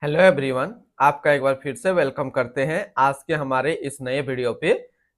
Hello everyone, आपका एक बार फिर से वेलकम करते हैं आज के हमारे इस नए वीडियो पे।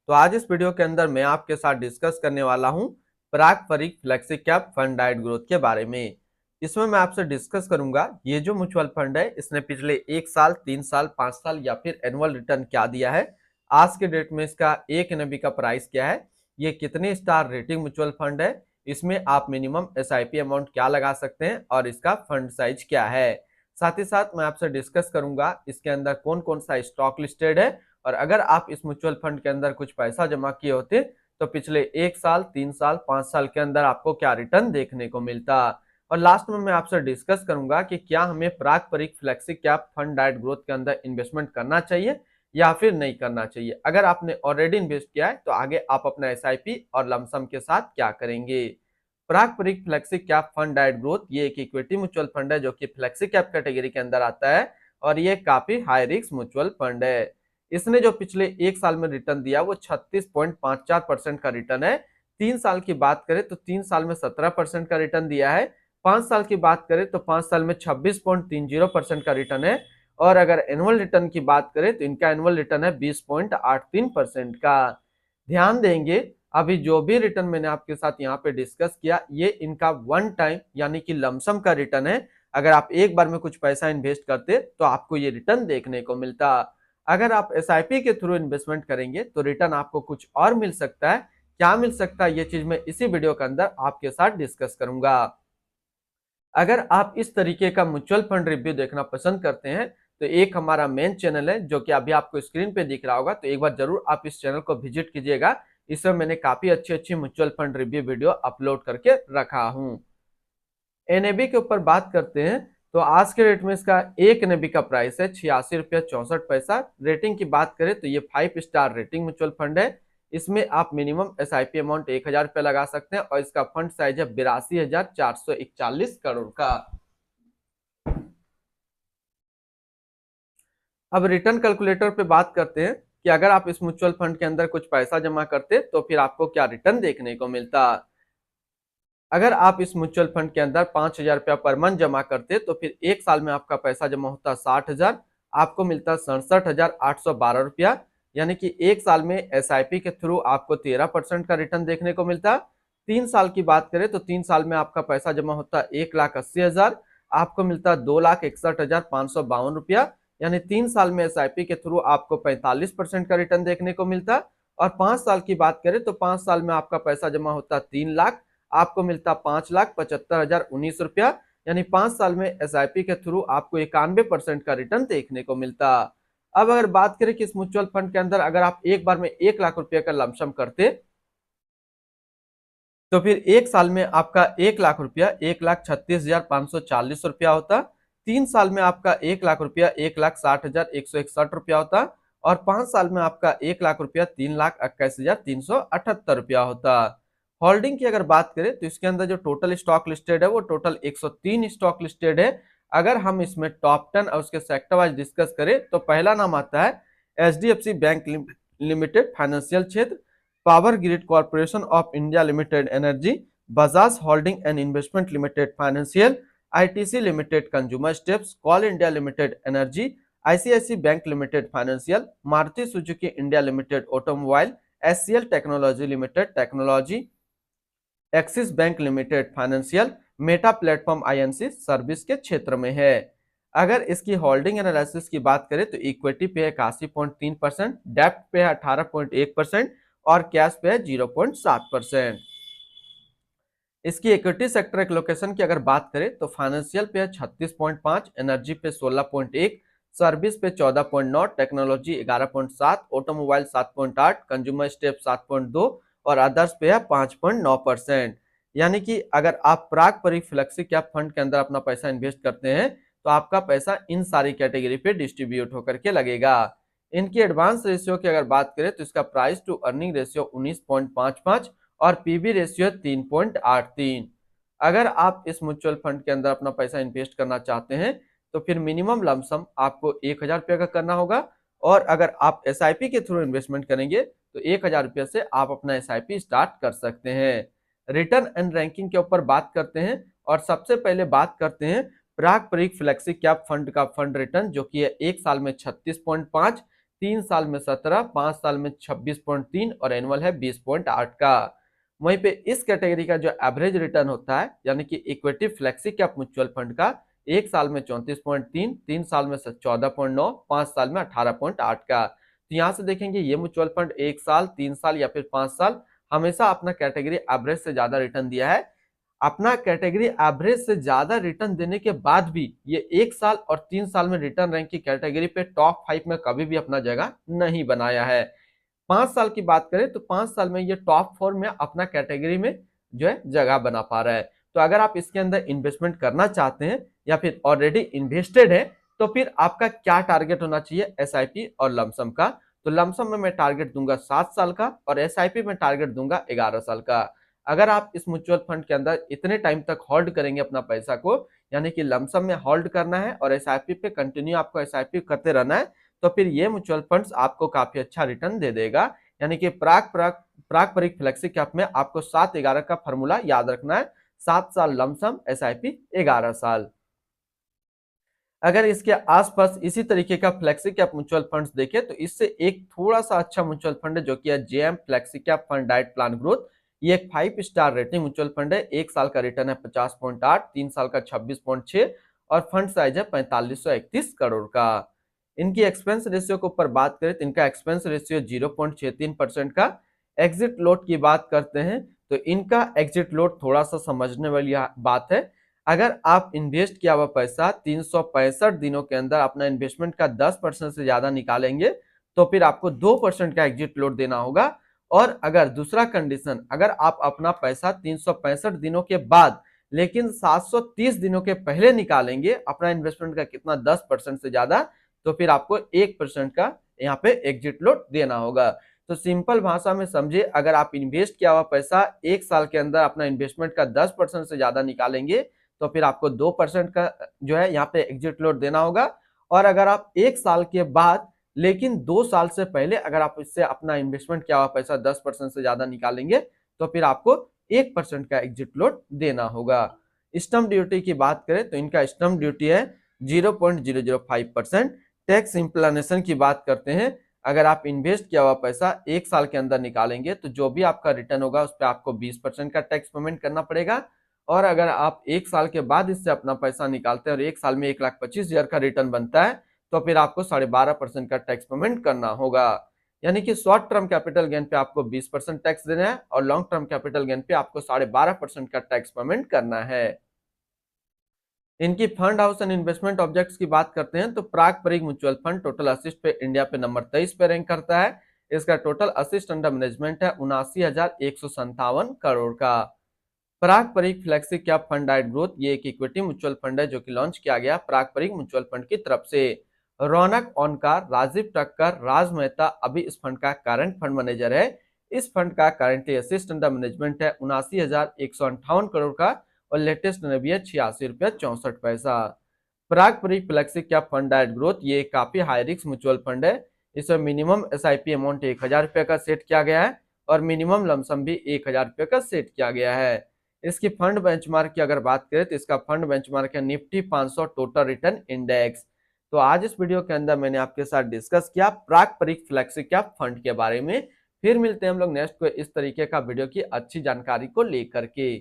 तो आज इस वीडियो के अंदर मैं आपके साथ डिस्कस करने वाला हूं पारंपरिक flexi cap fund diet growth के बारे में। इसमें मैं आपसे डिस्कस करूंगा ये जो म्यूचुअल फंड है इसने पिछले 1 साल, 3 साल, 5 साल या फिर एनुअल रिटर्न क्या दिया है, आज के डेट में इसका एक एनएबी का प्राइस क्या है, ये कितने स्टार रेटिंग म्यूचुअल फंड है, इसमें आप मिनिमम एसआईपी अमाउंट क्या लगा सकते हैं और इसका फंड साइज क्या है। साथ ही साथ मैं आपसे डिस्कस करूंगा इसके अंदर कौन कौन सा स्टॉक लिस्टेड है और अगर आप इस म्यूचुअल फंड के अंदर कुछ पैसा जमा किए होते तो पिछले 1 साल, 3 साल, 5 साल के अंदर आपको क्या रिटर्न देखने को मिलता। और लास्ट में मैं आपसे डिस्कस करूंगा कि क्या हमें पारंपरिक flexi cap fund diet growth के अंदर इन्वेस्टमेंट करना चाहिए या फिर नहीं करना चाहिए। अगर आपने ऑलरेडी इन्वेस्ट किया है तो आगे आप अपना एसआईपी और लमसम के साथ क्या करेंगे। पारंपरिक flexi cap fund diet growth ये एक इक्विटी म्यूचुअल फंड है जो कि फ्लेक्सी कैप कैटेगरी के अंदर आता है और ये काफी हाई रिस्क म्यूचुअल फंड है। इसने जो पिछले 1 साल में रिटर्न दिया वो 36.54% का रिटर्न है। 3 साल की बात करें तो 3 साल में 17% का रिटर्न दिया है। 5 साल की बात करें तो 5 साल में 26.30% का रिटर्न है। और अगर एनुअल रिटर्न की बात करें तो इनका एनुअल रिटर्न है 20.83% का। ध्यान देंगे अभी जो भी रिटर्न मैंने आपके साथ यहाँ पे डिस्कस किया ये इनका वन टाइम यानी कि लमसम का रिटर्न है। अगर आप एक बार में कुछ पैसा इन्वेस्ट करते तो आपको ये रिटर्न देखने को मिलता। अगर आप एसआईपी के थ्रू इन्वेस्टमेंट करेंगे तो रिटर्न आपको कुछ और मिल सकता है। क्या मिल सकता है ये चीज मैं इसी वीडियो के अंदर आपके साथ डिस्कस करूंगा। अगर आप इस तरीके का म्यूचुअल फंड रिव्यू देखना पसंद करते हैं तो एक हमारा मेन चैनल है जो कि अभी आपको स्क्रीन पे दिख रहा होगा, तो एक बार जरूर आप इस चैनल को विजिट कीजिएगा। इसमें मैंने काफी अच्छी अच्छी mutual fund review video upload करके रखा हूं। एनएबी के ऊपर बात करते हैं तो आज के रेट में इसका एक एनएबी का प्राइस है 86 रुपया 64 पैसा। रेटिंग की बात करें तो ये 5 स्टार रेटिंग म्यूचुअल फंड है। इसमें आप मिनिमम एसआईपी अमाउंट 1000 रुपया लगा सकते हैं और इसका फंड साइज है 82,441 करोड़ का। अब रिटर्न कैलकुलेटर पे बात करते हैं कि अगर आप इस म्यूचुअल फंड के अंदर कुछ पैसा जमा करते तो फिर आपको क्या रिटर्न देखने को मिलता। अगर आप इस म्यूचुअल फंड के अंदर 5,000 रुपया पर मंथ जमा करते तो फिर 1 साल में आपका पैसा जमा होता 60,000, आपको मिलता 67,812 रुपया। यानी कि 1 साल में एसआईपी के थ्रू आपको 13% का रिटर्न देखने को मिलता। 3 साल की बात करें तो 3 साल में आपका पैसा जमा होता 1,80,000, आपको मिलता 2,61,552 रुपया। यानी 3 साल में एसआईपी के थ्रू आपको 45% का रिटर्न देखने को मिलता। और 5 साल की बात करें तो 5 साल में आपका पैसा जमा होता 3 लाख, आपको मिलता 5,75,019 रुपया। यानी 5 साल में एसआईपी के थ्रू आपको 91% का रिटर्न देखने को मिलता। अब अगर बात करें कि इस म्यूचुअल फंड के अंदर अगर आप एक बार में 1 लाख रुपए का लमसम करते तो फिर 1 साल में आपका 1 लाख रुपया 1,36,540 रुपया होता। 3 साल में आपका 1 लाख रुपया 1,60,161 रुपया होता। और 5 साल में आपका 1 लाख रुपया 3,21,378 रुपया होता। होल्डिंग की अगर बात करें तो इसके अंदर जो टोटल स्टॉक लिस्टेड है वो टोटल 103 स्टॉक लिस्टेड है। अगर हम इसमें टॉप 10 और उसके सेक्टर वाइज डिस्कस करें तो पहला नाम आता है एचडीएफसी बैंक लिमिटेड फाइनेंशियल क्षेत्र, power grid corporation of India limited energy, Bajaj holding and investment limited financial, ITC limited consumer staples, coal India limited energy, ICICI bank limited financial, Maruti Suzuki India limited automobile, HCL technology limited technology, Axis bank limited financial, Meta platform INC service के क्षेत्र में है। अगर इसकी holding analysis की बात करें तो इक्विटी पे है 81.3%, डेप्ट पे है 18.1% और कैश पे है 0.7%। इसकी इक्विटी सेक्टर एलोकेशन की अगर बात करें तो फाइनेंशियल पे है 36.5, एनर्जी पे 16.1, सर्विस पे 14.9, टेक्नोलॉजी 11.7, ऑटोमोबाइल 7.8, कंज्यूमर स्टेप 7.2 और अदर्स पे है 5.9%। यानी कि अगर आप पारंपरिक फ्लेक्सी कैप फंड के अंदर अपना पैसा इन्वेस्ट करते हैं तो आपका पैसा इन सारी कैटेगरी पे डिस्ट्रीब्यूट होकर के लगेगा। इनकी एडवांस रेशियो की अगर बात करें तो इसका प्राइस टू अर्निंग रेशियो 19.55 और पीबी रेशियो 3.83। अगर आप इस म्यूचुअल फंड के अंदर अपना पैसा इन्वेस्ट करना चाहते हैं तो फिर मिनिमम लमसम आपको 1,000 रुपया का करना होगा। और अगर आप एसआईपी के थ्रू इन्वेस्टमेंट करेंगे तो 1,000 रुपया से आप अपना एसआईपी स्टार्ट कर सकते हैं। रिटर्न एंड रैंकिंग के ऊपर बात करते हैं और सबसे पहले बात करते हैं पारंपरिक फ्लेक्सी कैप फंड का फंड रिटर्न जो कि है 1 साल में 36.5, 3 साल में 17, 5 साल में 26.3 और एनुअल है 20.8 का। वहीं पे इस कैटेगरी का जो एवरेज रिटर्न होता है यानी कि equity flexi cap mutual fund का 1 साल में 34.3, 3 साल में 14.9, 5 साल में 18.8 का। तो यहाँ से देखेंगे ये म्यूचुअल फंड 1 साल, 3 साल या फिर 5 साल हमेशा अपना कैटेगरी एवरेज से ज्यादा रिटर्न दिया है। अपना कैटेगरी एवरेज से ज्यादा रिटर्न देने के बाद भी ये 1 साल और 3 साल में रिटर्न रैंक की कैटेगरी पे टॉप 5 में कभी भी अपना जगह नहीं बनाया है। 5 साल की बात करें तो 5 साल में ये टॉप 4 में अपना कैटेगरी में जो है जगह बना पा रहा है। तो अगर आप इसके अंदर इन्वेस्टमेंट करना चाहते हैं या फिर ऑलरेडी इन्वेस्टेड है तो फिर आपका क्या टारगेट होना चाहिए एसआईपी और लमसम का। तो लमसम में मैं टारगेट दूंगा 7 साल का और एसआईपी में टारगेट दूंगा 11 साल का। अगर आप इस म्यूचुअल फंड के अंदर इतने टाइम तक होल्ड करेंगे अपना पैसा को, यानी कि लमसम में होल्ड करना है और एसआईपी पे कंटिन्यू आपको एसआईपी करते रहना है, तो फिर ये म्यूचुअल फंड्स आपको काफी अच्छा रिटर्न दे देगा। यानी कि पारंपरिक फ्लेक्सी कैप में आपको 7-11 का फॉर्मूला याद रखना है। 7 साल लमसम, एसआईपी 11 साल। अगर इसके आसपास इसी तरीके का फ्लेक्सी कैप म्यूचुअल फंड्स देखे तो इससे एक थोड़ा सा अच्छा म्यूचुअल फंड है जो कि है JM flexi cap fund diet plan growth. ये एक 5 स्टार रेटिंग म्यूचुअल फंड है। 1 साल का रिटर्न है 50.8, 3 साल का 26.6 और फंड साइज है 4531 करोड़ का। इनकी एक्सपेंस रेशियो के ऊपर बात करें तो इनका एक्सपेंस रेशियो 0.63% का। एग्जिट लोड की बात करते हैं तो इनका एग्जिट लोड थोड़ा सा समझने वाली बात है। अगर आप इन्वेस्ट किया हुआ पैसा 365 दिनों के अंदर अपना इन्वेस्टमेंट का 10% से ज्यादा निकालेंगे तो फिर आपको 2% का एग्जिट लोड देना होगा। और अगर दूसरा कंडीशन, अगर आप अपना पैसा 365 दिनों के बाद लेकिन 730 दिनों के पहले निकालेंगे अपना इन्वेस्टमेंट का कितना 10% से ज्यादा, तो फिर आपको 1% का यहाँ पे एग्जिट लोड देना होगा। तो सिंपल भाषा में समझिए, अगर आप इन्वेस्ट किया हुआ पैसा 1 साल के अंदर अपना इन्वेस्टमेंट का 10% से ज्यादा निकालेंगे तो फिर आपको 2% का जो है यहाँ पे एग्जिट लोड देना होगा। और अगर आप 1 साल के बाद लेकिन 2 साल से पहले अगर आप इससे अपना इन्वेस्टमेंट किया हुआ पैसा 10% से ज्यादा निकालेंगे तो फिर आपको 1% का एग्जिट लोड देना होगा। स्टम्प ड्यूटी की बात करें तो इनका स्टम्प ड्यूटी है 0.005%। टैक्स इंप्लानेशन की बात करते हैं, अगर आप इन्वेस्ट किया हुआ पैसा 1 साल के अंदर निकालेंगे तो जो भी आपका रिटर्न होगा उस पर आपको 20% का टैक्स पेमेंट करना पड़ेगा। और अगर आप 1 साल के बाद इससे अपना पैसा निकालते हैं और 1 साल में 1,25,000 का रिटर्न बनता है तो फिर आपको 12.5% का टैक्स पेमेंट करना होगा। यानी कि शॉर्ट टर्म कैपिटल गेन पे आपको 20% टैक्स देना है और लॉन्ग टर्म कैपिटल गेन पे आपको 12.5% का टैक्स पेमेंट करना है। इनकी fund house and investment objects की बात करते हैं तो पारंपरिक म्यूचुअल फंड टोटल असिस्ट पे इंडिया पे नंबर 23 पे रैंक करता है। इसका टोटल असिस्ट अंडर मैनेजमेंट है 79,157 करोड़ का। पारंपरिक flexi cap fund diet growth ये एक इक्विटी म्यूचुअल फंड है जो कि लॉन्च किया गया पारंपरिक म्यूचुअल फंड की तरफ से। रौनक ओनकार, राजीव टक्कर, राज मेहता अभी इस फंड का करंट फंड मैनेजर है। इस फंड का करंटली असिस्ट अंडर मैनेजमेंट है 79,158 करोड़ का और लेटेस्ट नबी है 86 रुपया 64 पैसा। पारंपरिक flexi cap fund diet growth ये काफी हाई रिस्क म्यूचुअल फंड है। इसमें मिनिमम एसआईपी अमाउंट 1,000 रुपये का सेट किया गया है और मिनिमम लमसम भी 1,000 रुपये का सेट किया गया है। इसकी फंड बेंचमार्क की अगर बात करें तो इसका फंड बेंचमार्क है निफ्टी 500 टोटल रिटर्न इंडेक्स। तो आज इस वीडियो के अंदर मैंने आपके साथ डिस्कस किया पारंपरिक फ्लेक्सी कैप फंड के बारे में। फिर मिलते हैं हम लोग नेक्स्ट को इस तरीके का वीडियो की अच्छी जानकारी को लेकर के।